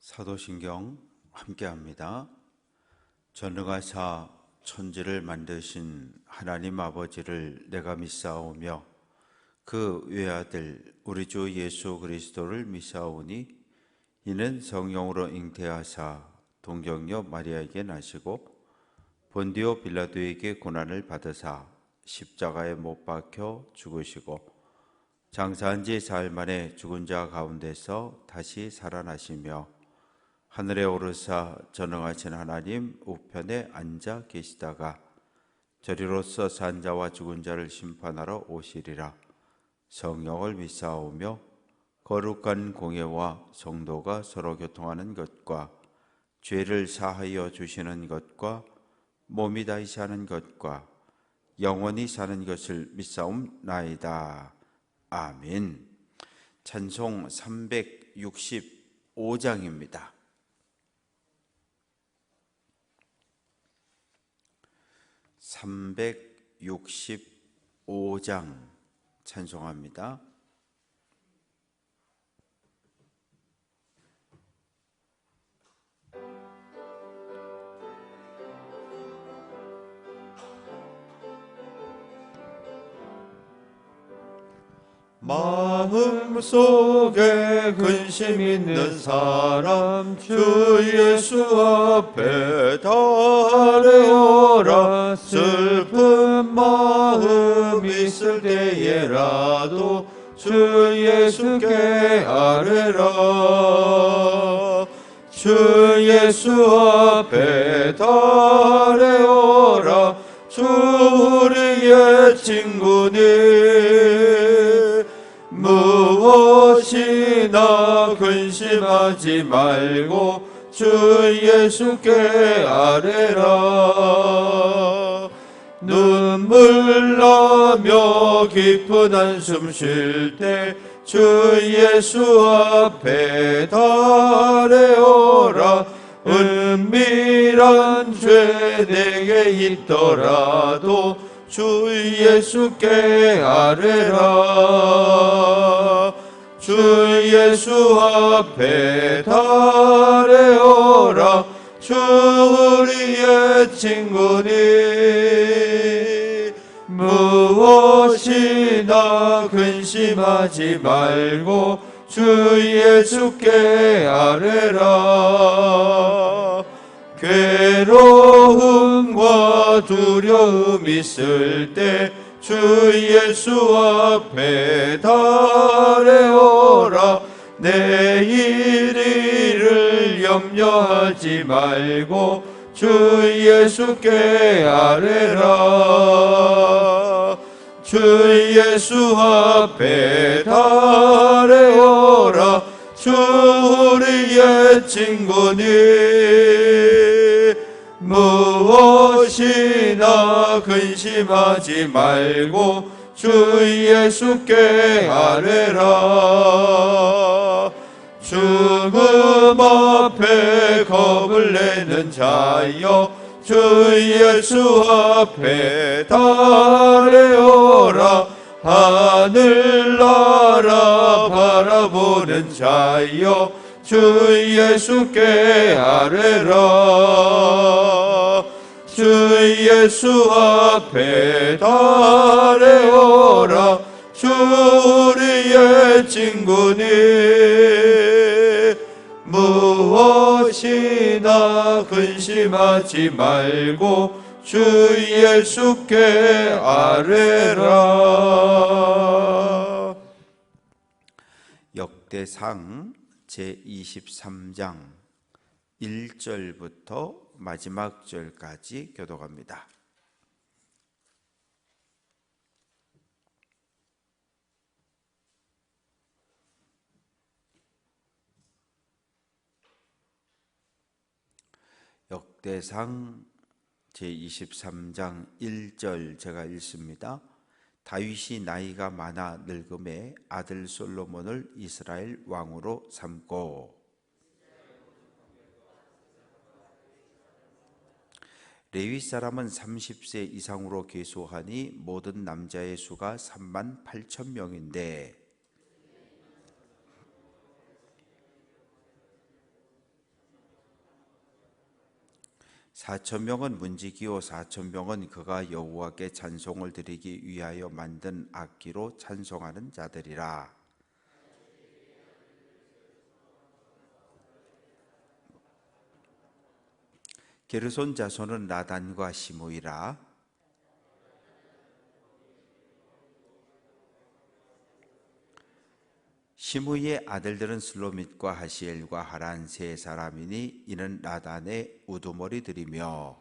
사도신경 함께합니다. 전능하사 천지를 만드신 하나님 아버지를 내가 믿사오며 그 외아들 우리 주 예수 그리스도를 믿사오니 이는 성령으로 잉태하사 동정녀 마리아에게 나시고 본디오 빌라도에게 고난을 받으사 십자가에 못 박혀 죽으시고 장사한 지 사흘 만에 죽은 자 가운데서 다시 살아나시며 하늘에 오르사 전능하신 하나님 우편에 앉아 계시다가 저리로서 산 자와 죽은 자를 심판하러 오시리라. 성령을 믿사오며 거룩한 공예와 성도가 서로 교통하는 것과 죄를 사하여 주시는 것과 몸이 다시 사는 것과 영원히 사는 것을 믿사옵나이다. 아멘. 찬송 365장입니다. 365장 찬송합니다. 마음속에 근심 있는 사람 주 예수 앞에 달려오라. 슬픈 마음 있을 때에라도 주 예수께 아뢰라. 주 예수 앞에 달려오라. 주 우리의 친구니 무엇이나 근심하지 말고 주 예수께 아뢰라. 눈물 나며 깊은 한숨 쉴 때 주 예수 앞에 달려오라. 은밀한 죄 내게 있더라도 주 예수께 아뢰라. 주 예수 앞에 달려오라. 주 우리의 친구니 무엇이나 근심하지 말고 주 예수께 아뢰라. 괴로움과 두려움 있을 때 주 예수 앞에 달려오라. 내일 일을 염려하지 말고 주 예수께 아뢰라. 주 예수 앞에 달려오라. 주 우리의 친구니 무엇이나 근심하지 말고 주 예수께 아뢰라. 죽음 앞에 겁을 내는 자여 주 예수 앞에 달려오라. 하늘나라 바라보는 자여 주 예수께 아뢰라. 주 예수 앞에 달려오라. 주 우리의 친구니 무엇이나 근심하지 말고 주 예수께 아뢰라. 역대상 제23장 1절부터 마지막 절까지 교독합니다. 역대상 제23장 1절 제가 읽습니다. 다윗이 나이가 많아 늙음에 아들 솔로몬을 이스라엘 왕으로 삼고 레위 사람은 30세 이상으로 계수하니 모든 남자의 수가 38,000명인데 4,000명은 문지기요 4,000명은 그가 여호와께 찬송을 드리기 위하여 만든 악기로 찬송하는 자들이라. 게르손 자손은 나단과 시므이라. 시므이의 아들들은 슬로밋과 하시엘과 하란 세 사람이니 이는 나단의 우두머리들이며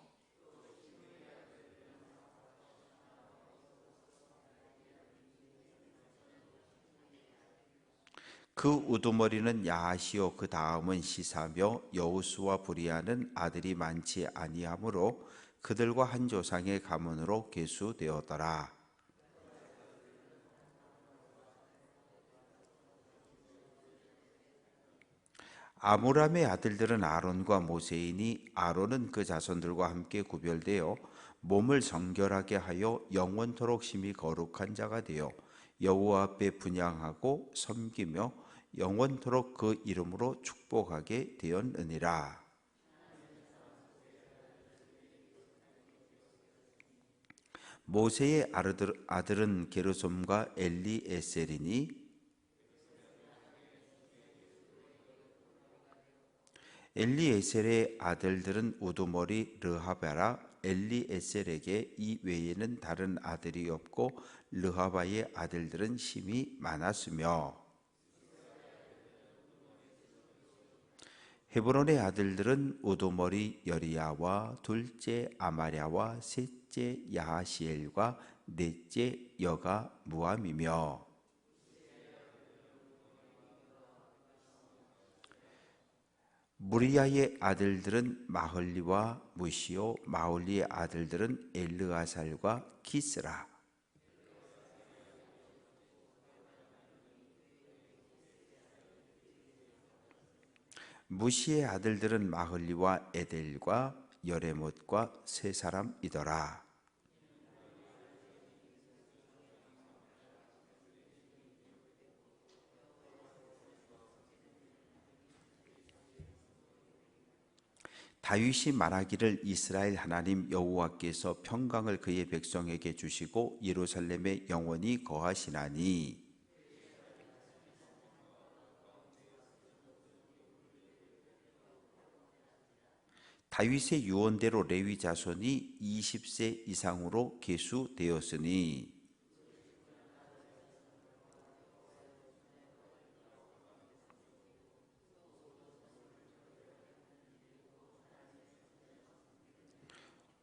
그 우두머리는 야하시오 그 다음은 시사며 여우수와 브리아는 아들이 많지 아니하므로 그들과 한 조상의 가문으로 계수되었더라. 아므람의 아들들은 아론과 모세이니 아론은 그 자손들과 함께 구별되어 몸을 정결하게 하여 영원토록 심히 거룩한 자가 되어 여호와 앞에 분향하고 섬기며 영원토록 그 이름으로 축복하게 되었느니라. 모세의 아들은 게르솜과 엘리에셀이니 엘리에셀의 아들들은 우두머리 르하바라. 엘리에셀에게 이 외에는 다른 아들이 없고 르하바의 아들들은 심이 많았으며 헤브론의 아들들은 우두머리 여리야와 둘째 아마랴와 셋째 야하시엘과 넷째 여가 무함이며 무리야의 아들들은 마흘리와 무시오. 마흘리의 아들들은 엘르아살과 기스라. 무시의 아들들은 마흘리와 에델과 여레못과 세 사람이더라. 다윗이 말하기를 이스라엘 하나님 여호와께서 평강을 그의 백성에게 주시고 예루살렘에 영원히 거하시나니 다윗의 유언대로 레위 자손이 20세 이상으로 계수되었으니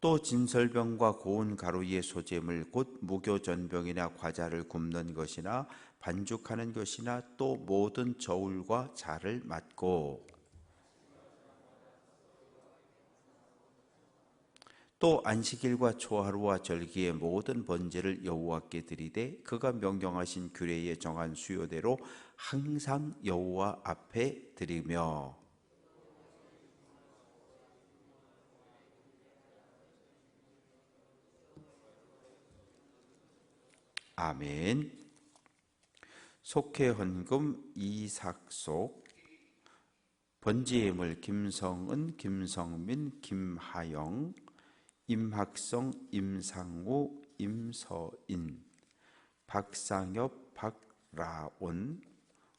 또 진설병과 고운 가루의 소재물 곧 무교전병이나 과자를 굽는 것이나 반죽하는 것이나 또 모든 저울과 자를 맡고 또 안식일과 초하루와 절기의 모든 번제를 여호와께 드리되 그가 명령하신 규례에 정한 수요대로 항상 여호와 앞에 드리며 아멘. 속회 헌금 이삭속 번제예물 김성은, 김성민, 김하영, 임학성, 임상우, 임서인, 박상엽, 박라온,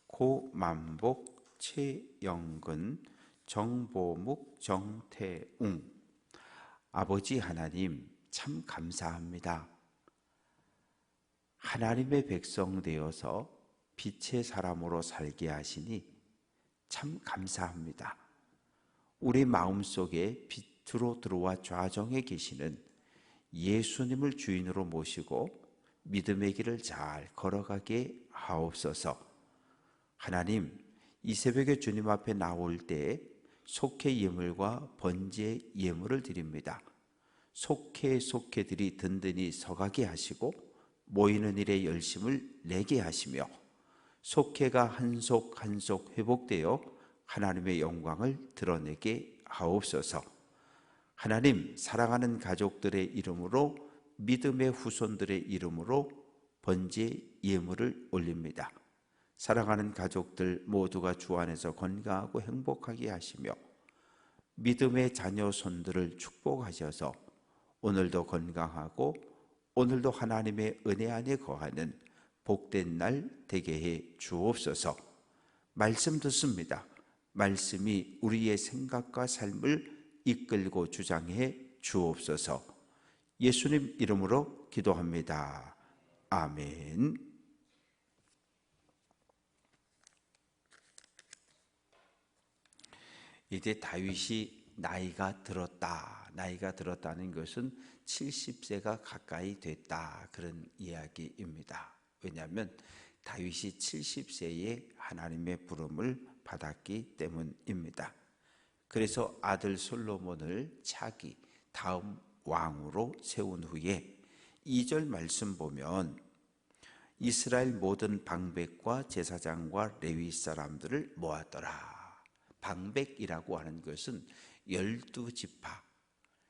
고만복, 최영근, 정보묵, 정태웅. 아버지 하나님 참 감사합니다. 하나님의 백성 되어서 빛의 사람으로 살게 하시니 참 감사합니다. 우리 마음속에 빛으로 들어와 좌정에 계시는 예수님을 주인으로 모시고 믿음의 길을 잘 걸어가게 하옵소서. 하나님, 이 새벽에 주님 앞에 나올 때 속회 예물과 번제 예물을 드립니다. 속회들이 든든히 서가게 하시고 모이는 일에 열심을 내게 하시며 속회가 한 속 회복되어 하나님의 영광을 드러내게 하옵소서. 하나님, 사랑하는 가족들의 이름으로 믿음의 후손들의 이름으로 번제 예물을 올립니다. 사랑하는 가족들 모두가 주 안에서 건강하고 행복하게 하시며 믿음의 자녀 손들을 축복하셔서 오늘도 건강하고 오늘도 하나님의 은혜 안에 거하는 복된 날 되게 해 주옵소서. 말씀 듣습니다. 말씀이 우리의 생각과 삶을 이끌고 주장해 주옵소서. 예수님 이름으로 기도합니다. 아멘. 이제 다윗이 나이가 들었다는 것은 70세가 가까이 됐다, 그런 이야기입니다. 왜냐하면 다윗이 70세에 하나님의 부름을 받았기 때문입니다. 그래서 아들 솔로몬을 차기 다음 왕으로 세운 후에 2절 말씀 보면 이스라엘 모든 방백과 제사장과 레위 사람들을 모았더라. 방백이라고 하는 것은 12지파,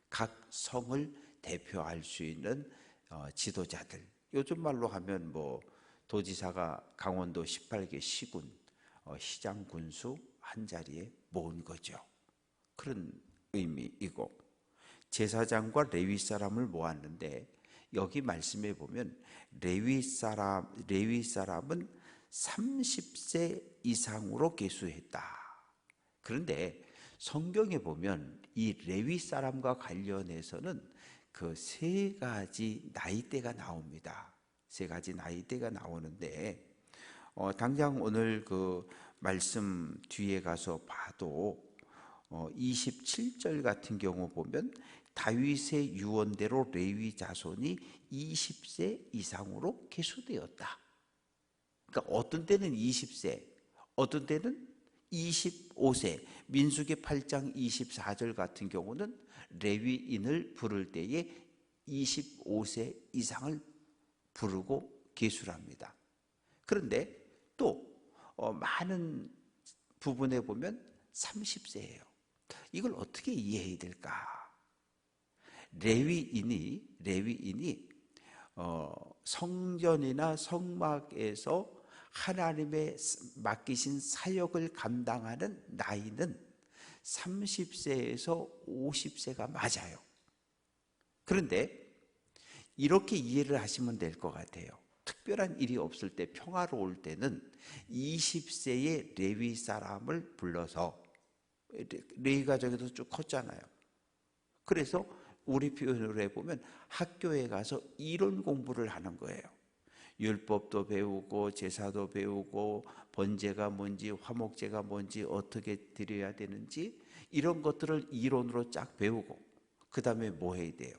각 성을 대표할 수 있는 지도자들. 요즘 말로 하면 도지사가 강원도 18개 시군, 시장 군수 한 자리에 모은 거죠. 그런 의미이고, 제사장과 레위 사람을 모았는데 여기 말씀에 보면 레위 사람은 30세 이상으로 계수했다. 그런데 성경에 보면 이 레위 사람과 관련해서는 그 세 가지 나이대가 나옵니다. 세 가지 나이대가 나오는데 당장 오늘 그 말씀 뒤에 가서 봐도 27절 같은 경우 보면 다윗의 유언대로 레위 자손이 20세 이상으로 계수되었다. 그러니까 어떤 때는 20세, 어떤 때는 25세, 민수기 8장 24절 같은 경우는 레위인을 부를 때에 25세 이상을 부르고 계수합니다. 그런데 또 많은 부분에 보면 30세예요. 이걸 어떻게 이해해야 될까? 레위인이 성전이나 성막에서 하나님의 맡기신 사역을 감당하는 나이는 30세에서 50세가 맞아요. 그런데 이렇게 이해를 하시면 될 것 같아요. 특별한 일이 없을 때, 평화로울 때는 20세의 레위 사람을 불러서, 레위 가정에서 쭉 컸잖아요. 그래서 우리 표현으로 해보면 학교에 가서 이론 공부를 하는 거예요. 율법도 배우고 제사도 배우고 번제가 뭔지 화목제가 뭔지 어떻게 드려야 되는지 이런 것들을 이론으로 쫙 배우고 그 다음에 뭐 해야 돼요?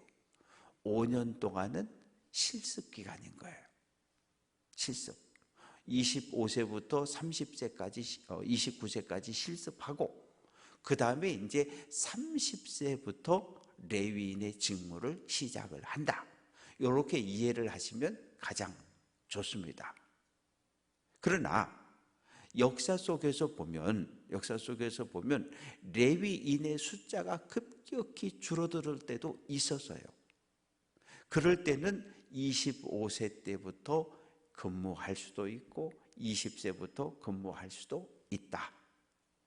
5년 동안은 실습 기간인 거예요. 실습. 25세부터 30세까지 29세까지 실습하고 그 다음에 이제 30세부터 레위인의 직무를 시작을 한다. 이렇게 이해를 하시면 가장 좋습니다. 그러나 역사 속에서 보면 레위인의 숫자가 급격히 줄어들 때도 있었어요. 그럴 때는 25세 때부터 근무할 수도 있고 20세부터 근무할 수도 있다.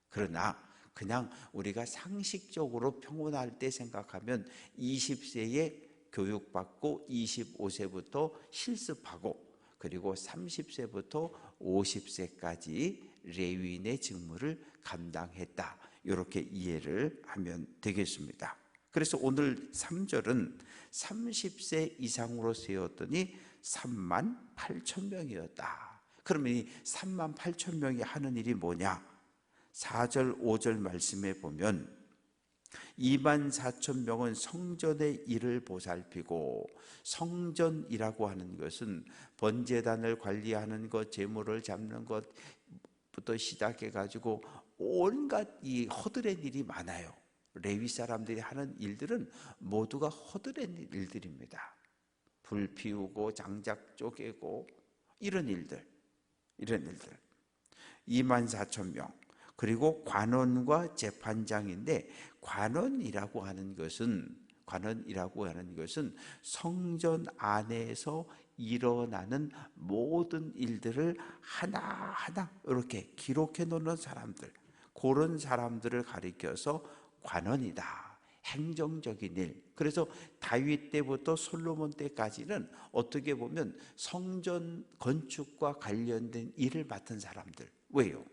그러나 그냥 우리가 상식적으로 평온할 때 생각하면 20세에 교육받고 25세부터 실습하고 그리고 30세부터 50세까지 레위인의 직무를 감당했다. 이렇게 이해를 하면 되겠습니다. 그래서 오늘 3절은 30세 이상으로 세웠더니 3만 8천 명이었다. 그러면 이 3만 8천 명이 하는 일이 뭐냐? 4절 5절 말씀에 보면 2만 4천 명은 성전의 일을 보살피고, 성전이라고 하는 것은 번제단을 관리하는 것, 제물을 잡는 것부터 시작해 가지고 온갖 이 허드렛 일이 많아요. 레위 사람들이 하는 일들은 모두가 허드렛 일들입니다. 불 피우고 장작 쪼개고 이런 일들 2만 4천 명. 그리고 관원과 재판장인데, 관원이라고 하는 것은 성전 안에서 일어나는 모든 일들을 하나하나 이렇게 기록해 놓는 사람들, 그런 사람들을 가리켜서 관원이다. 행정적인 일. 그래서 다윗 때부터 솔로몬 때까지는 어떻게 보면 성전 건축과 관련된 일을 맡은 사람들. 왜요?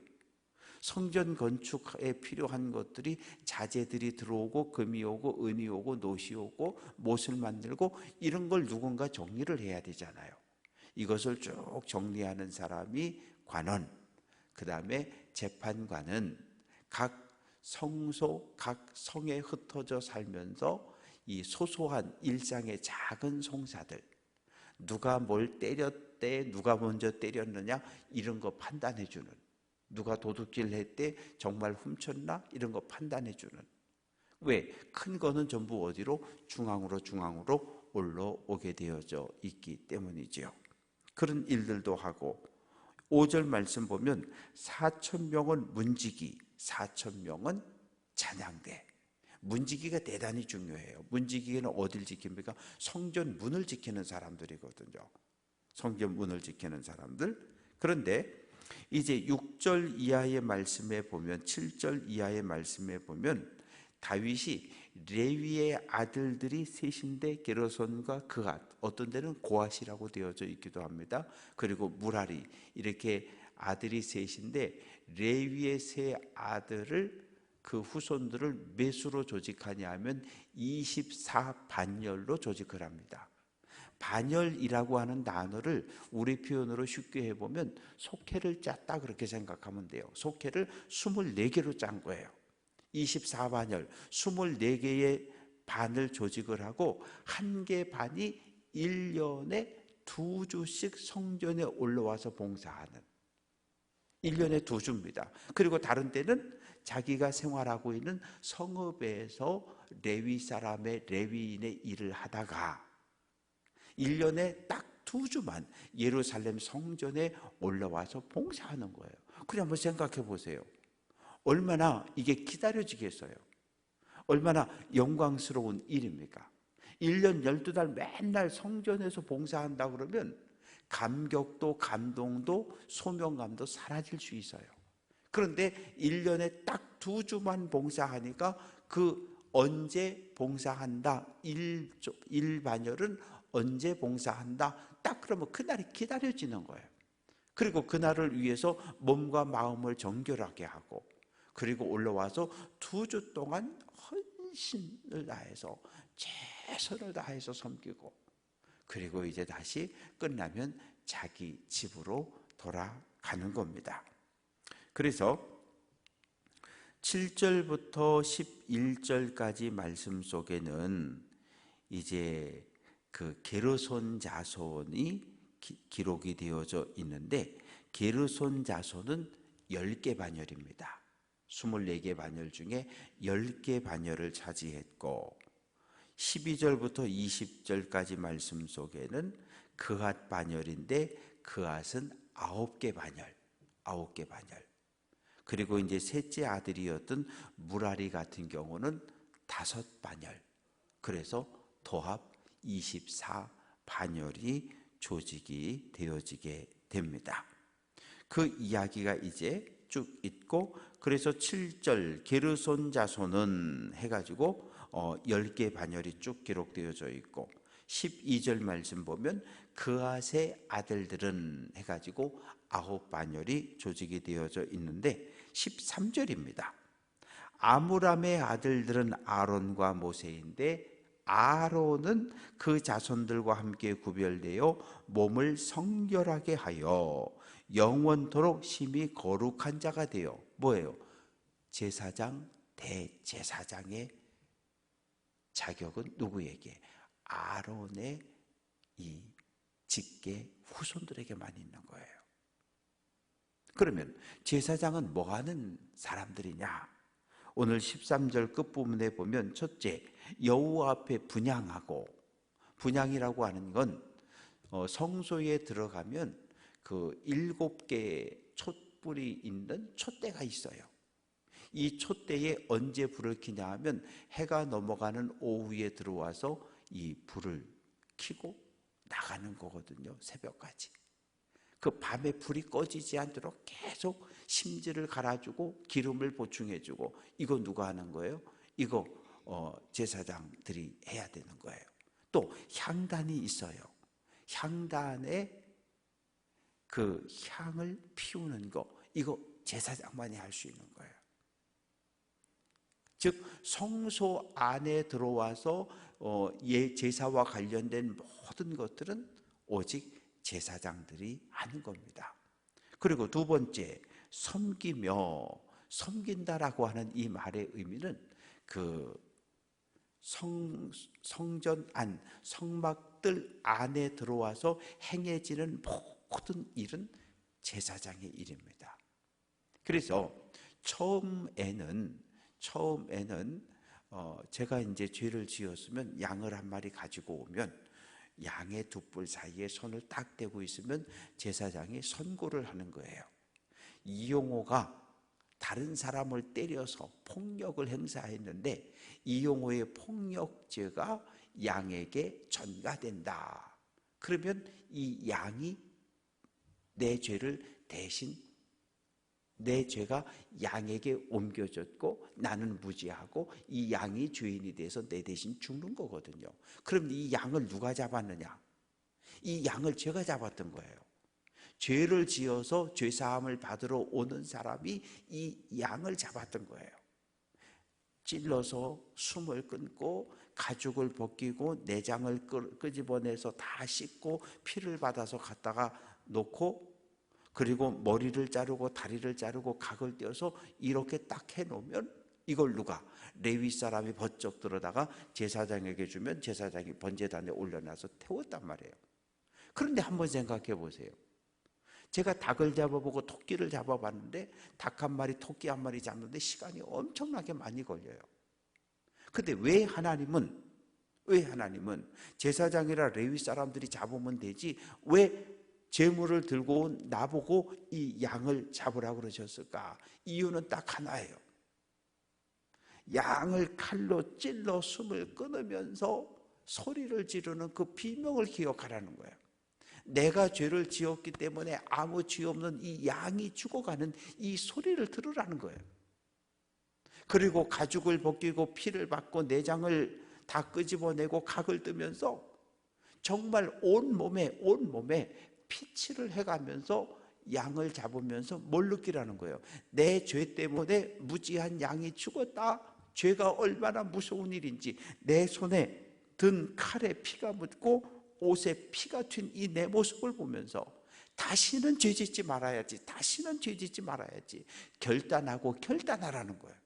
성전 건축에 필요한 것들이 자재들이 들어오고 금이 오고 은이 오고 노시 오고 못을 만들고 이런 걸 누군가 정리를 해야 되잖아요. 이것을 쭉 정리하는 사람이 관원, 그 다음에 재판관은 각 성소, 각 성에 흩어져 살면서 이 소소한 일상의 작은 송사들, 누가 뭘 때렸대, 누가 먼저 때렸느냐 이런 거 판단해 주는, 누가 도둑질 했대, 정말 훔쳤나 이런 거 판단해 주는. 왜? 큰 거는 전부 어디로? 중앙으로 올라오게 되어져 있기 때문이지요. 그런 일들도 하고 5절 말씀 보면 4,000명은 문지기, 4,000명은 찬양대. 문지기가 대단히 중요해요. 문지기는 어딜 지킵니까? 성전 문을 지키는 사람들이거든요. 성전 문을 지키는 사람들. 그런데 이제 6절 이하의 말씀에 보면, 7절 이하의 말씀에 보면 다윗이 레위의 아들들이 셋인데 게르손과 그앗, 어떤 데는 고앗이라고 되어져 있기도 합니다. 그리고 무라리, 이렇게 아들이 셋인데 레위의 세 아들을, 그 후손들을 몇 수로 조직하냐 하면 24반열로 조직을 합니다. 반열이라고 하는 단어를 우리 표현으로 쉽게 해보면 속회를 짰다 그렇게 생각하면 돼요. 속회를 24개로 짠 거예요. 24반열, 24개의 반을 조직을 하고 한 개 반이 1년에 2주씩 성전에 올라와서 봉사하는, 1년에 2주입니다. 그리고 다른 때는 자기가 생활하고 있는 성읍에서 레위 사람의 레위인의 일을 하다가 1년에 딱 2주만 예루살렘 성전에 올라와서 봉사하는 거예요. 그래 한번 생각해 보세요. 얼마나 이게 기다려지겠어요? 얼마나 영광스러운 일입니까? 1년 12달 맨날 성전에서 봉사한다 그러면 감격도 감동도 소명감도 사라질 수 있어요. 그런데 1년에 딱 2주만 봉사하니까 그 언제 봉사한다, 일반열은 언제 봉사한다, 딱 그러면 그날이 기다려지는 거예요. 그리고 그날을 위해서 몸과 마음을 정결하게 하고, 그리고 올라와서 2주 동안 헌신을 다해서 최선을 다해서 섬기고, 그리고 이제 다시 끝나면 자기 집으로 돌아가는 겁니다. 그래서 7절부터 11절까지 말씀 속에는 이제 그 게르손 자손이 기록이 되어져 있는데, 게르손 자손은 10개 반열입니다. 24개 반열 중에 10개 반열을 차지했고, 12절부터 20절까지 말씀 속에는 그앗 반열인데 그앗은 9개 반열, 9개 반열. 그리고 이제 셋째 아들이었던 무라리 같은 경우는 5반열. 그래서 도합 24반열이 조직이 되어지게 됩니다. 그 이야기가 이제 쭉 있고, 그래서 7절 게르손 자손은 해가지고 10개 반열이 쭉 기록되어져 있고, 12절 말씀 보면 그앗의 아들들은 해가지고 9반열이 조직이 되어져 있는데, 13절입니다. 아므람의 아들들은 아론과 모세인데 아론은 그 자손들과 함께 구별되어 몸을 성결하게 하여 영원토록 심히 거룩한 자가 되어, 뭐예요? 제사장, 대제사장의 자격은 누구에게? 아론의 이 직계 후손들에게만 있는 거예요. 그러면 제사장은 뭐 하는 사람들이냐? 오늘 13절 끝부분에 보면 첫째, 여호와 앞에 분향하고, 분향이라고 하는 건 성소에 들어가면 그 7개의 촛불이 있는 촛대가 있어요. 이 촛대에 언제 불을 켜냐 하면 해가 넘어가는 오후에 들어와서 이 불을 켜고 나가는 거거든요. 새벽까지. 그 밤에 불이 꺼지지 않도록 계속 심지를 갈아주고 기름을 보충해주고, 이거 누가 하는 거예요? 이거 제사장들이 해야 되는 거예요. 또 향단이 있어요. 향단에 그 향을 피우는 거, 이거 제사장만이 할 수 있는 거예요. 즉 성소 안에 들어와서 제사와 관련된 모든 것들은 오직 제사장들이 하는 겁니다. 그리고 두 번째, 섬기며, 섬긴다라고 하는 이 말의 의미는 그 성전 안, 성막들 안에 들어와서 행해지는 모든 일은 제사장의 일입니다. 그래서 처음에는 제가 이제 죄를 지었으면 양을 한 마리 가지고 오면 양의 두 뿔 사이에 손을 딱 대고 있으면 제사장이 선고를 하는 거예요. 이용호가 다른 사람을 때려서 폭력을 행사했는데 이용호의 폭력죄가 양에게 전가된다. 그러면 이 양이 내 죄를 대신, 내 죄가 양에게 옮겨졌고 나는 무지하고 이 양이 죄인이 돼서 내 대신 죽는 거거든요. 그럼 이 양을 누가 잡았느냐? 이 양을 제가 잡았던 거예요. 죄를 지어서 죄사함을 받으러 오는 사람이 이 양을 잡았던 거예요. 찔러서 숨을 끊고 가죽을 벗기고 내장을 끄집어내서 다 씻고 피를 받아서 갖다가 놓고, 그리고 머리를 자르고 다리를 자르고 각을 떼어서 이렇게 딱 해놓으면 이걸 누가? 레위 사람이 번쩍 들어다가 제사장에게 주면 제사장이 번제단에 올려놔서 태웠단 말이에요. 그런데 한번 생각해 보세요. 제가 닭을 잡아보고 토끼를 잡아봤는데 닭 한 마리, 토끼 한 마리 잡는데 시간이 엄청나게 많이 걸려요. 근데 왜 하나님은 제사장이라 레위 사람들이 잡으면 되지 왜 제물을 들고 온 나보고 이 양을 잡으라고 그러셨을까? 이유는 딱 하나예요. 양을 칼로 찔러 숨을 끊으면서 소리를 지르는 그 비명을 기억하라는 거예요. 내가 죄를 지었기 때문에 아무 죄 없는 이 양이 죽어가는 이 소리를 들으라는 거예요. 그리고 가죽을 벗기고 피를 받고 내장을 다 끄집어내고 각을 뜨면서 정말 온몸에 피칠을 해가면서 양을 잡으면서 뭘 느끼라는 거예요? 내 죄 때문에 무지한 양이 죽었다. 죄가 얼마나 무서운 일인지, 내 손에 든 칼에 피가 묻고 옷에 피가 튄 이 내 모습을 보면서 다시는 죄짓지 말아야지, 결단하라는 거예요.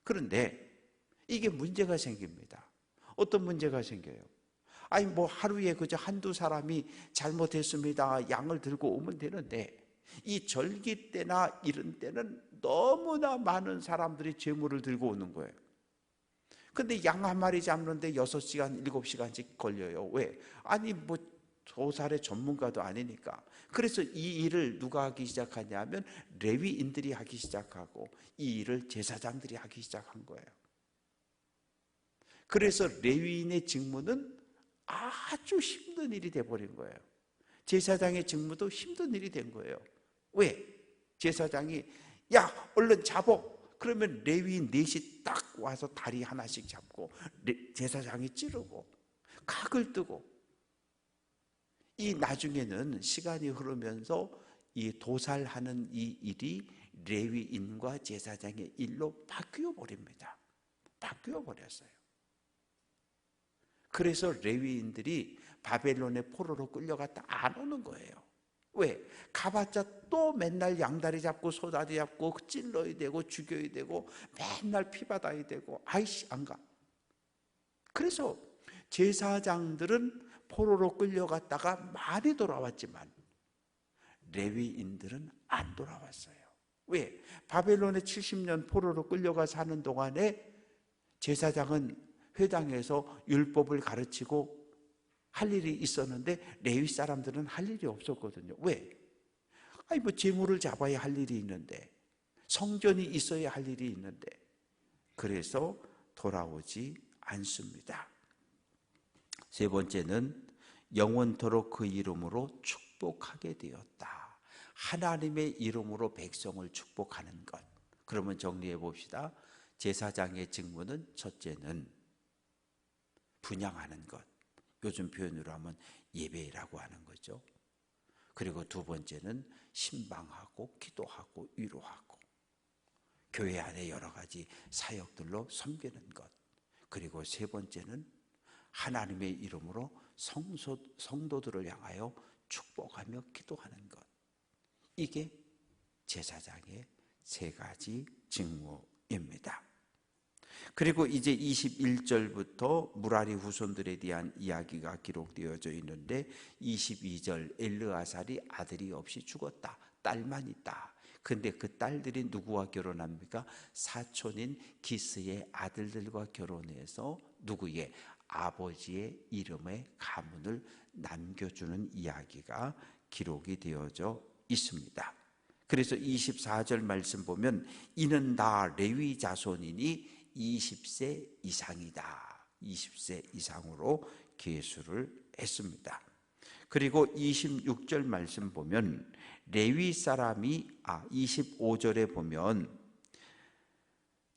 그런데 이게 문제가 생깁니다. 어떤 문제가 생겨요? 아니 뭐 하루에 그저 한두 사람이 잘못했습니다, 양을 들고 오면 되는데 이 절기 때나 이런 때는 너무나 많은 사람들이 제물을 들고 오는 거예요. 근데 양 한 마리 잡는데 6시간, 7시간씩 걸려요. 왜? 아니 뭐 도살의 전문가도 아니니까. 그래서 이 일을 누가 하기 시작하냐면 레위인들이 하기 시작하고 이 일을 제사장들이 하기 시작한 거예요. 그래서 레위인의 직무는 아주 힘든 일이 돼버린 거예요. 제사장의 직무도 힘든 일이 된 거예요. 왜? 제사장이 야 얼른 잡어. 그러면 레위인 넷이 딱 와서 다리 하나씩 잡고 제사장이 찌르고 각을 뜨고, 이 나중에는 시간이 흐르면서 이 도살하는 이 일이 레위인과 제사장의 일로 바뀌어 버립니다. 바뀌어 버렸어요. 그래서 레위인들이 바벨론의 포로로 끌려갔다 안 오는 거예요. 왜? 가봤자 또 맨날 양다리 잡고 소다리 잡고 찔러야 되고 죽여야 되고 맨날 피 받아야 되고 아이씨 안 가. 그래서 제사장들은 포로로 끌려갔다가 많이 돌아왔지만 레위인들은 안 돌아왔어요. 왜? 바벨론에 70년 포로로 끌려가 사는 동안에 제사장은 회당에서 율법을 가르치고 할 일이 있었는데 레위 사람들은 할 일이 없었거든요. 왜? 아니 뭐 제물을 잡아야 할 일이 있는데, 성전이 있어야 할 일이 있는데, 그래서 돌아오지 않습니다. 세 번째는 영원토록 그 이름으로 축복하게 되었다. 하나님의 이름으로 백성을 축복하는 것. 그러면 정리해 봅시다. 제사장의 직무는 첫째는 분향하는 것, 요즘 표현으로 하면 예배라고 하는 거죠. 그리고 두 번째는 신방하고 기도하고 위로하고 교회 안에 여러 가지 사역들로 섬기는 것, 그리고 세 번째는 하나님의 이름으로 성도들을 향하여 축복하며 기도하는 것. 이게 제사장의 세 가지 직무입니다. 그리고 이제 21절부터 무라리 후손들에 대한 이야기가 기록되어져 있는데 22절 엘르아살이 아들이 없이 죽었다. 딸만 있다. 근데 그 딸들이 누구와 결혼합니까? 사촌인 기스의 아들들과 결혼해서 누구의? 아버지의 이름의 가문을 남겨주는 이야기가 기록이 되어져 있습니다. 그래서 24절 말씀 보면 이는 다 레위 자손이니 20세 이상이다. 20세 이상으로 계수를 했습니다. 그리고 26절 말씀 보면 레위 사람이 25절에 보면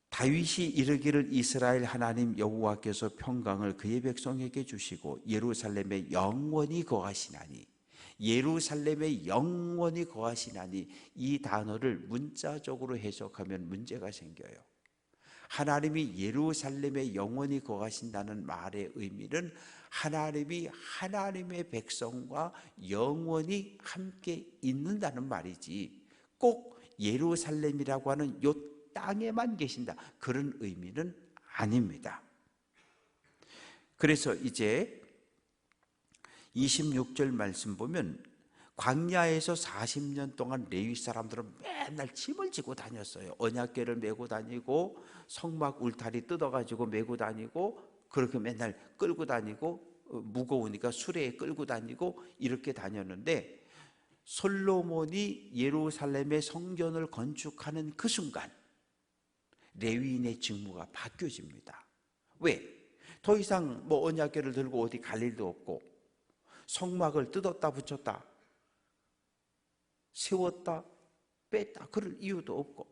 다윗이 이르기를 이스라엘 하나님 여호와께서 평강을 그의 백성에게 주시고 예루살렘에 영원히 거하시나니, 예루살렘에 영원히 거하시나니, 이 단어를 문자적으로 해석하면 문제가 생겨요. 하나님이 예루살렘에 영원히 거하신다는 말의 의미는 하나님이 하나님의 백성과 영원히 함께 있는다는 말이지, 꼭 예루살렘이라고 하는 요 땅에만 계신다, 그런 의미는 아닙니다. 그래서 이제 26절 말씀 보면 광야에서 40년 동안 레위 사람들은 맨날 짐을 지고 다녔어요. 언약궤를 메고 다니고 성막 울타리 뜯어가지고 메고 다니고, 그렇게 맨날 끌고 다니고, 무거우니까 수레에 끌고 다니고 이렇게 다녔는데, 솔로몬이 예루살렘의 성전을 건축하는 그 순간 레위인의 직무가 바뀌어집니다. 왜? 더 이상 언약궤를 들고 어디 갈 일도 없고, 성막을 뜯었다 붙였다 세웠다 뺐다 그럴 이유도 없고,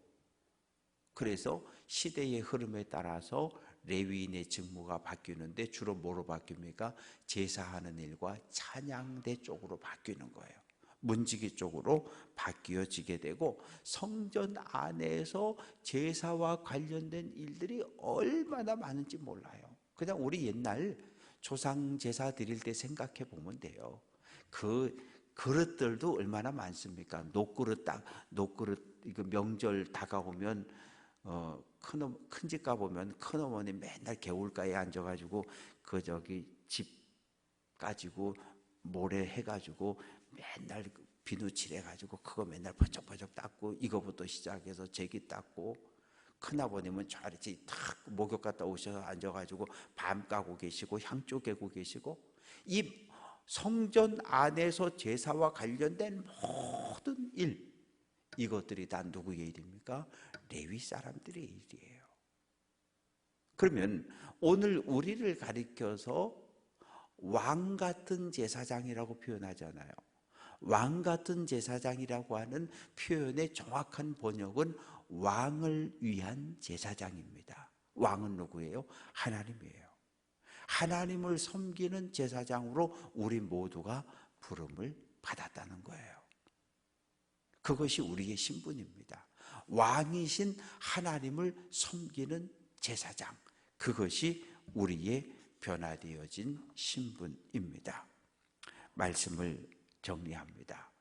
그래서 시대의 흐름에 따라서 레위인의 직무가 바뀌는데 주로 뭐로 바뀝니까? 제사하는 일과 찬양대 쪽으로 바뀌는 거예요. 문지기 쪽으로 바뀌어지게 되고, 성전 안에서 제사와 관련된 일들이 얼마나 많은지 몰라요. 그냥 우리 옛날 조상 제사 드릴 때 생각해 보면 돼요. 그 그릇들도 얼마나 많습니까? 녹그릇 이거 명절 다가오면 큰 집 가보면 큰어머니 맨날 개울가에 앉아가지고 집 가지고 모래 해가지고 맨날 비누칠 해가지고 그거 맨날 번쩍번쩍 닦고, 이거부터 시작해서 제기 닦고, 큰아버님은 저렇게 탁 목욕 갔다 오셔서 앉아가지고 밤 까고 계시고 향초 개고 계시고, 이 성전 안에서 제사와 관련된 모든 일, 이것들이 다 누구의 일입니까? 레위 사람들의 일이에요. 그러면 오늘 우리를 가리켜서 왕 같은 제사장이라고 표현하잖아요. 왕 같은 제사장이라고 하는 표현의 정확한 번역은 왕을 위한 제사장입니다. 왕은 누구예요? 하나님이에요. 하나님을 섬기는 제사장으로 우리 모두가 부름을 받았다는 거예요. 그것이 우리의 신분입니다. 왕이신 하나님을 섬기는 제사장, 그것이 우리의 변화되어진 신분입니다. 말씀을 정리합니다.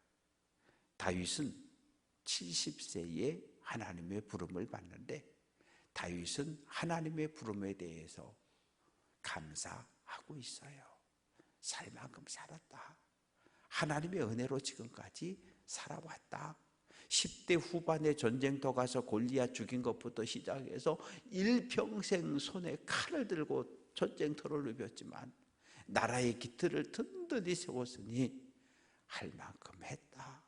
다윗은 70세에 하나님의 부름을 받는데, 다윗은 하나님의 부름에 대해서 감사하고 있어요. 살 만큼 살았다. 하나님의 은혜로 지금까지 살아왔다. 10대 후반에 전쟁터 가서 골리앗 죽인 것부터 시작해서 일평생 손에 칼을 들고 전쟁터를 누볐지만 나라의 기틀을 든든히 세웠으니 할 만큼 했다.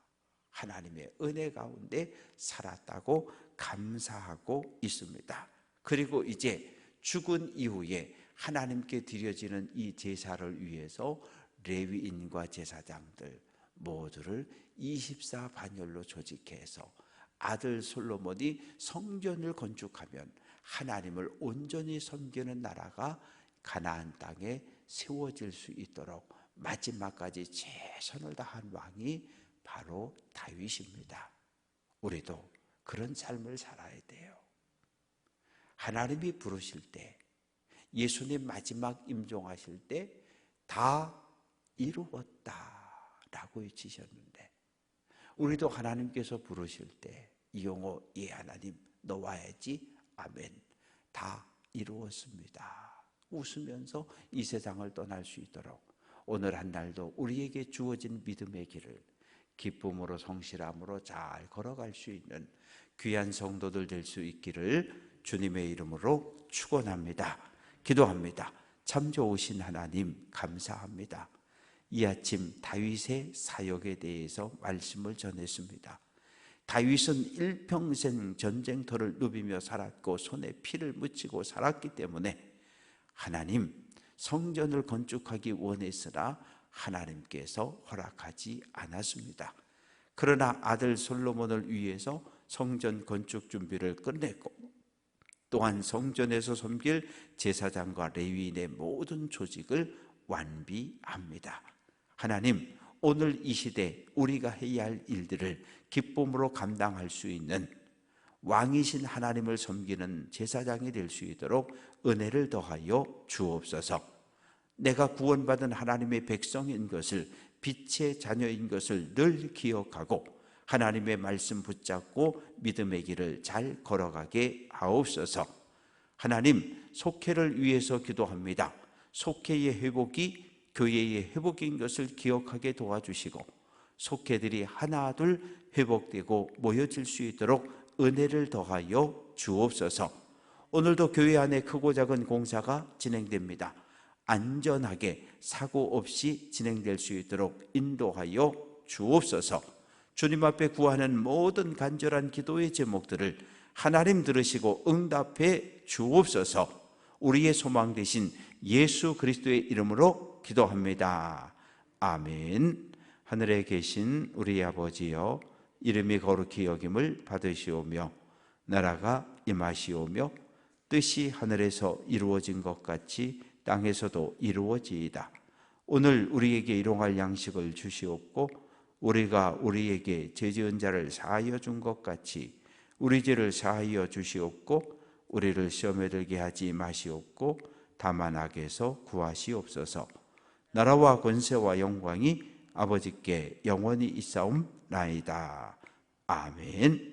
하나님의 은혜 가운데 살았다고 감사하고 있습니다. 그리고 이제 죽은 이후에 하나님께 드려지는 이 제사를 위해서 레위인과 제사장들 모두를 24반열로 조직해서 아들 솔로몬이 성전을 건축하면 하나님을 온전히 섬기는 나라가 가나안 땅에 세워질 수 있도록 마지막까지 최선을 다한 왕이 바로 다윗입니다. 우리도 그런 삶을 살아야 돼요. 하나님이 부르실 때, 예수님 마지막 임종하실 때 다 이루었다라고 외치셨는데, 우리도 하나님께서 부르실 때 이용호 예 하나님 너 와야지 아멘 다 이루었습니다. 웃으면서 이 세상을 떠날 수 있도록 오늘 한 날도 우리에게 주어진 믿음의 길을 기쁨으로 성실함으로 잘 걸어갈 수 있는 귀한 성도들 될 수 있기를 주님의 이름으로 축원합니다. 기도합니다. 참 좋으신 하나님 감사합니다. 이 아침 다윗의 사역에 대해서 말씀을 전했습니다. 다윗은 일평생 전쟁터를 누비며 살았고 손에 피를 묻히고 살았기 때문에 하나님 성전을 건축하기 원했으나 하나님께서 허락하지 않았습니다. 그러나 아들 솔로몬을 위해서 성전 건축 준비를 끝냈고 또한 성전에서 섬길 제사장과 레위인의 모든 조직을 완비합니다. 하나님, 오늘 이 시대 우리가 해야 할 일들을 기쁨으로 감당할 수 있는 왕이신 하나님을 섬기는 제사장이 될 수 있도록 은혜를 더하여 주옵소서. 내가 구원받은 하나님의 백성인 것을, 빛의 자녀인 것을 늘 기억하고 하나님의 말씀 붙잡고 믿음의 길을 잘 걸어가게 하옵소서. 하나님, 속회를 위해서 기도합니다. 속회의 회복이 교회의 회복인 것을 기억하게 도와주시고 속회들이 하나둘 회복되고 모여질 수 있도록 은혜를 더하여 주옵소서. 오늘도 교회 안에 크고 작은 공사가 진행됩니다. 안전하게 사고 없이 진행될 수 있도록 인도하여 주옵소서. 주님 앞에 구하는 모든 간절한 기도의 제목들을 하나님 들으시고 응답해 주옵소서. 우리의 소망 되신 예수 그리스도의 이름으로 기도합니다. 아멘. 하늘에 계신 우리 아버지여, 이름이 거룩히 여김을 받으시오며 나라가 임하시오며 뜻이 하늘에서 이루어진 것 같이 땅에서도 이루어지이다. 오늘 우리에게 일용할 양식을 주시옵고 우리가 우리에게 죄 지은 자를 사하여 준 것 같이 우리 죄를 사하여 주시옵고 우리를 시험에 들게 하지 마시옵고 다만 악에서 구하시옵소서. 나라와 권세와 영광이 아버지께 영원히 있사옵나이다. 아멘.